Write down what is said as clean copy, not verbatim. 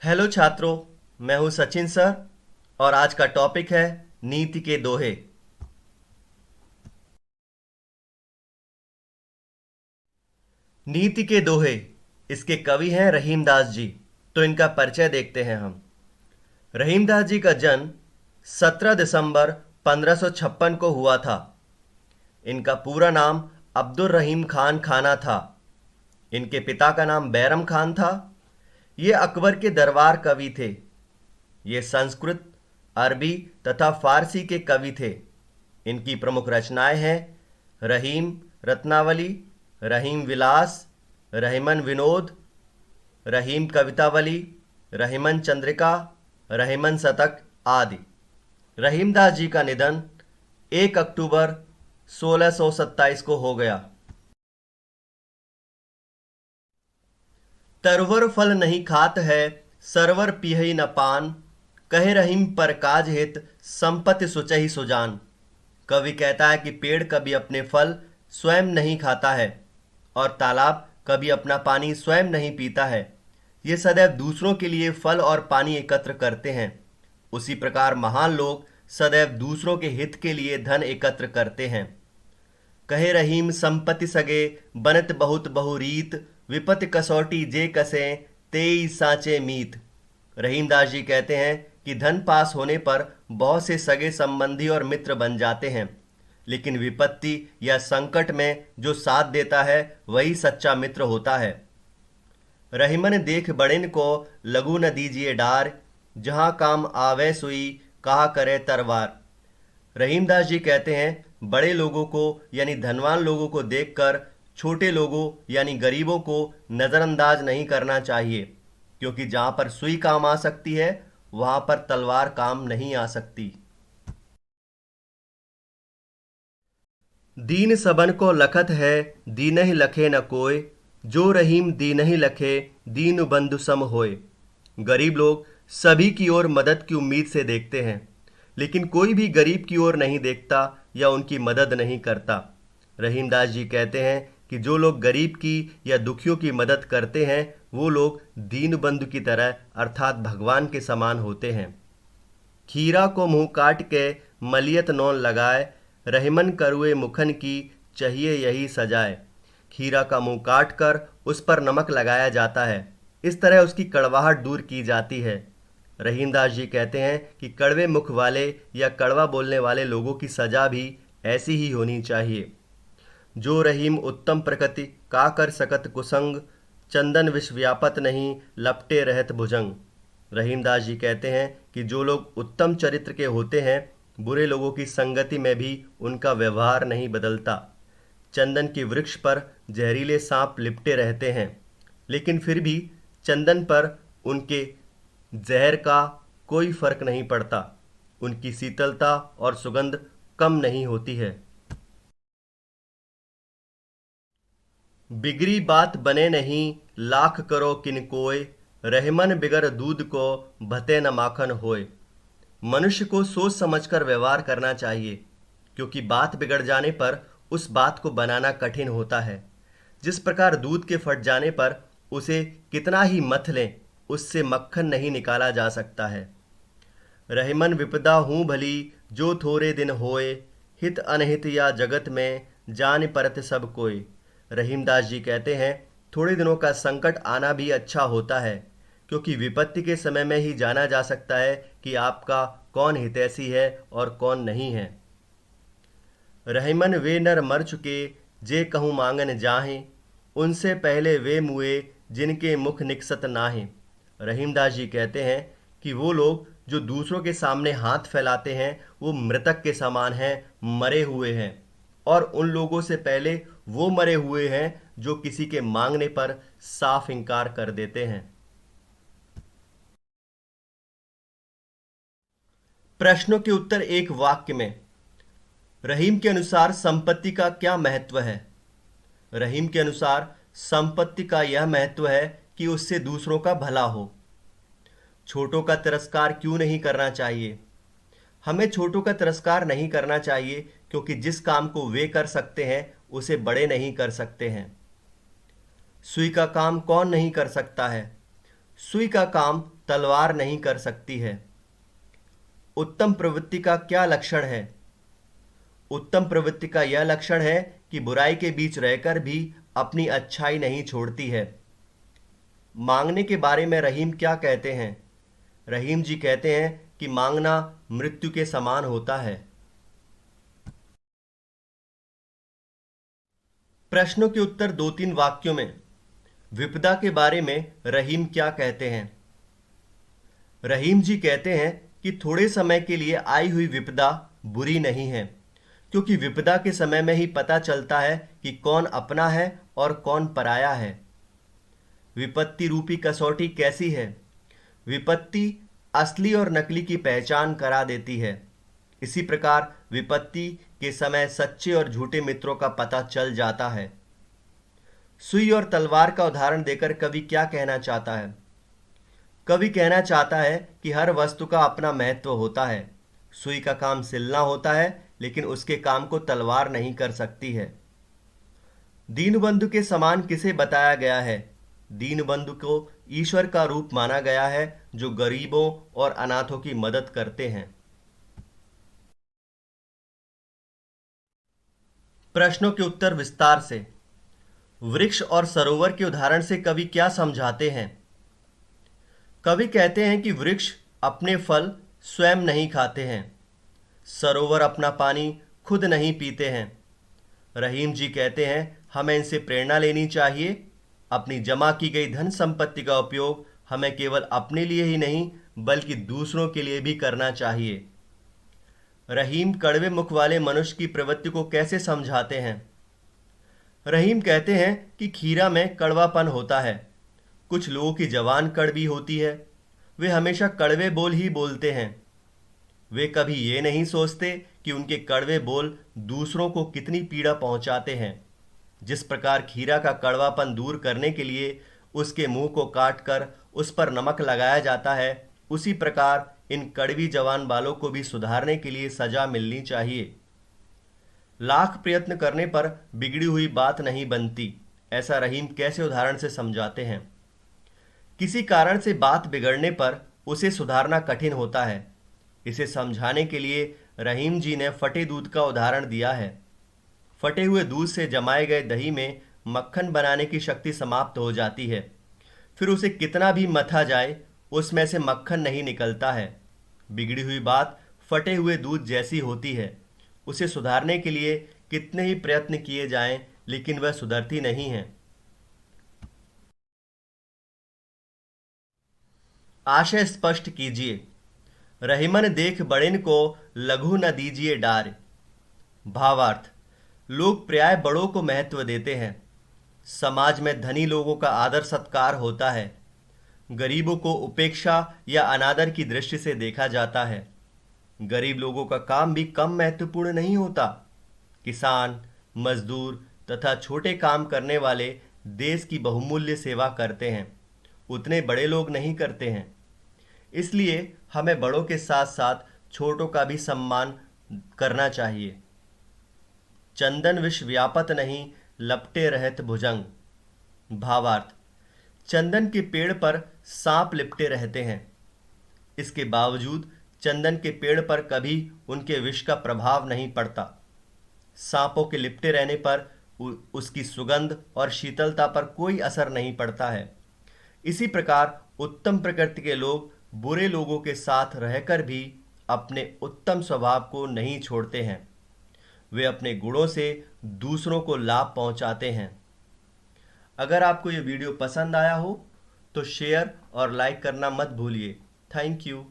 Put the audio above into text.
Hello छात्रों। मैं हूं सचिन सर और आज का टॉपिक है नीति के दोहे। नीति के दोहे, इसके कवि हैं रहीमदास जी। तो इनका परिचय देखते हैं हम। रहीमदास जी का जन्म 17 दिसंबर 1556 को हुआ था। इनका पूरा नाम अब्दुल रहीम खान खाना था। इनके पिता का नाम बैरम खान था। ये अकबर के दरबार कवि थे। ये संस्कृत, अरबी तथा फारसी के कवि थे। इनकी प्रमुख रचनाएं हैं रहीम रत्नावली, रहीम विलास, रहीमन विनोद, रहीम कवितावली, रहीमन चंद्रिका, रहीमन शतक आदि। रहीमदास जी का निधन 1 अक्टूबर 1627 को हो गया। तरवर फल नहीं खात है, सरवर पिहई न पान, कहे रहीम पर काज हित, संपत्ति सुचहि सुजान। कवि कहता है कि पेड़ कभी अपने फल स्वयं नहीं खाता है और तालाब कभी अपना पानी स्वयं नहीं पीता है। ये सदैव दूसरों के लिए फल और पानी एकत्र करते हैं। उसी प्रकार महान लोग सदैव दूसरों के हित के लिए धन एकत्र करते हैं। कहे रहीम संपत्ति सगे, बनत बहुत बहुरीत, विपत कसौटी जे कसे, तेई सांचे मीत। रहीमदास जी कहते हैं कि धन पास होने पर बहुत से सगे संबंधी और मित्र बन जाते हैं, लेकिन विपत्ति या संकट में जो साथ देता है वही सच्चा मित्र होता है। रहीमन देख बड़िन को, लगू न दीजिए डार, जहां काम आवे सुई, कहा करे तरवार। रहीमदास जी कहते हैं बड़े लोगों को यानी धनवान लोगों को देखकर छोटे लोगों यानी गरीबों को नज़रअंदाज नहीं करना चाहिए, क्योंकि जहां पर सुई काम आ सकती है वहां पर तलवार काम नहीं आ सकती। दीन सबन को लखत है, दीनहि लखे न कोय, जो रहीम दीनहि लखे, दीन बंधु सम होय। गरीब लोग सभी की ओर मदद की उम्मीद से देखते हैं, लेकिन कोई भी गरीब की ओर नहीं देखता या उनकी मदद नहीं करता। रहीमदास जी कहते हैं कि जो लोग गरीब की या दुखियों की मदद करते हैं वो लोग दीन बंधु की तरह अर्थात भगवान के समान होते हैं। खीरा को मुंह काट के मलियत नौन लगाए, रहीमन करुए मुखन की, चाहिए यही सजाए। खीरा का मुंह काट कर उस पर नमक लगाया जाता है, इस तरह उसकी कड़वाहट दूर की जाती है। रहीमदास जी कहते हैं कि कड़वे मुख वाले या कड़वा बोलने वाले लोगों की सजा भी ऐसी ही होनी चाहिए। जो रहीम उत्तम प्रकृति का कर सकत कुसंग, चंदन विष व्यापत नहीं, लपटे रहत भुजंग। रहीमदास जी कहते हैं कि जो लोग उत्तम चरित्र के होते हैं बुरे लोगों की संगति में भी उनका व्यवहार नहीं बदलता। चंदन के वृक्ष पर जहरीले सांप लिपटे रहते हैं, लेकिन फिर भी चंदन पर उनके जहर का कोई फर्क नहीं पड़ता। उनकी शीतलता और सुगंध कम नहीं होती है। बिगड़ी बात बने नहीं, लाख करो किन कोय, रहमन बिगर दूध को, भते न माखन होय। मनुष्य को सोच समझकर व्यवहार करना चाहिए, क्योंकि बात बिगड़ जाने पर उस बात को बनाना कठिन होता है। जिस प्रकार दूध के फट जाने पर उसे कितना ही मथ लें उससे मक्खन नहीं निकाला जा सकता है। रहमन विपदा हूँ भली, जो थोड़े दिन होए, हित अनहित या जगत में, जान परत सब कोय। रहीमदास जी कहते हैं थोड़े दिनों का संकट आना भी अच्छा होता है, क्योंकि विपत्ति के समय में ही जाना जा सकता है कि आपका कौन हितैषी है और कौन नहीं है। रहमन वे नर मर चुके, जे कहूँ मांगन जाहें, उनसे पहले वे मुए, जिनके मुख निकसत नाहें। रहीमदास जी कहते हैं कि वो लोग जो दूसरों के सामने हाथ फैलाते हैं वो मृतक के समान हैं, मरे हुए हैं, और उन लोगों से पहले वो मरे हुए हैं जो किसी के मांगने पर साफ इनकार कर देते हैं। प्रश्नों के उत्तर एक वाक्य में। रहीम के अनुसार संपत्ति का क्या महत्व है? रहीम के अनुसार संपत्ति का यह महत्व है कि उससे दूसरों का भला हो। छोटों का तिरस्कार क्यों नहीं करना चाहिए? हमें छोटों का तिरस्कार नहीं करना चाहिए, क्योंकि जिस काम को वे कर सकते हैं उसे बड़े नहीं कर सकते हैं। सुई का काम कौन नहीं कर सकता है? सुई का काम तलवार नहीं कर सकती है। उत्तम प्रवृत्ति का क्या लक्षण है? उत्तम प्रवृत्ति का यह लक्षण है कि बुराई के बीच रहकर भी अपनी अच्छाई नहीं छोड़ती है। मांगने के बारे में रहीम क्या कहते हैं? रहीम जी कहते हैं कि मांगना मृत्यु के समान होता है। प्रश्नों के उत्तर 2-3 वाक्यों में। विपदा के बारे में रहीम क्या कहते हैं? रहीम जी कहते हैं कि थोड़े समय के लिए आई हुई विपदा बुरी नहीं है, क्योंकि विपदा के समय में ही पता चलता है कि कौन अपना है और कौन पराया है। विपत्ति रूपी कसौटी कैसी है? विपत्ति असली और नकली की पहचान करा देती है। इसी प्रकार विपत्ति के समय सच्चे और झूठे मित्रों का पता चल जाता है। सुई और तलवार का उदाहरण देकर कवि क्या कहना चाहता है? कवि कहना चाहता है कि हर वस्तु का अपना महत्व होता है। सुई का काम सिलना होता है, लेकिन उसके काम को तलवार नहीं कर सकती है। दीनबंधु के समान किसे बताया गया है? दीनबंधु को ईश्वर का रूप माना गया है, जो गरीबों और अनाथों की मदद करते हैं। प्रश्नों के उत्तर विस्तार से। वृक्ष और सरोवर के उदाहरण से कवि क्या समझाते हैं? कवि कहते हैं कि वृक्ष अपने फल स्वयं नहीं खाते हैं, सरोवर अपना पानी खुद नहीं पीते हैं। रहीम जी कहते हैं हमें इनसे प्रेरणा लेनी चाहिए। अपनी जमा की गई धन संपत्ति का उपयोग हमें केवल अपने लिए ही नहीं बल्कि दूसरों के लिए भी करना चाहिए। रहीम कड़वे मुख वाले मनुष्य की प्रवृत्ति को कैसे समझाते हैं? रहीम कहते हैं कि खीरा में कड़वापन होता है। कुछ लोगों की जबान कड़वी होती है, वे हमेशा कड़वे बोल ही बोलते हैं। वे कभी ये नहीं सोचते कि उनके कड़वे बोल दूसरों को कितनी पीड़ा पहुंचाते हैं। जिस प्रकार खीरा का कड़वापन दूर करने के लिए उसके मुंह को काटकर उस पर नमक लगाया जाता है, उसी प्रकार इन कड़वी जबान वालों को भी सुधारने के लिए सजा मिलनी चाहिए। लाख प्रयत्न करने पर बिगड़ी हुई बात नहीं बनती, ऐसा रहीम कैसे उदाहरण से समझाते हैं? किसी कारण से बात बिगड़ने पर उसे सुधारना कठिन होता है। इसे समझाने के लिए रहीम जी ने फटे दूध का उदाहरण दिया है। फटे हुए दूध से जमाए गए दही में मक्खन बनाने की शक्ति समाप्त हो जाती है। फिर उसे कितना भी मथा जाए, उसमें से मक्खन नहीं निकलता है। बिगड़ी हुई बात फटे हुए दूध जैसी होती है। उसे सुधारने के लिए कितने ही प्रयत्न किए जाएं, लेकिन वह सुधरती नहीं है। आशय स्पष्ट कीजिए। रहीमन देख बड़िन को लघु न दीजिए डार। भावार्थ: लोग प्राय बड़ों को महत्व देते हैं। समाज में धनी लोगों का आदर सत्कार होता है। गरीबों को उपेक्षा या अनादर की दृष्टि से देखा जाता है। गरीब लोगों का काम भी कम महत्वपूर्ण नहीं होता। किसान, मजदूर तथा छोटे काम करने वाले देश की बहुमूल्य सेवा करते हैं, उतने बड़े लोग नहीं करते हैं। इसलिए हमें बड़ों के साथ साथ छोटों का भी सम्मान करना चाहिए। चंदन विष व्यापत नहीं, लपटे रहत भुजंग। भावार्थ: चंदन के पेड़ पर सांप लिपटे रहते हैं, इसके बावजूद चंदन के पेड़ पर कभी उनके विष का प्रभाव नहीं पड़ता। सांपों के लिपटे रहने पर उसकी सुगंध और शीतलता पर कोई असर नहीं पड़ता है। इसी प्रकार उत्तम प्रकृति के लोग बुरे लोगों के साथ रहकर भी अपने उत्तम स्वभाव को नहीं छोड़ते हैं। वे अपने गुणों से दूसरों को लाभ पहुंचाते हैं। अगर आपको ये वीडियो पसंद आया हो तो शेयर और लाइक करना मत भूलिए। Thank you.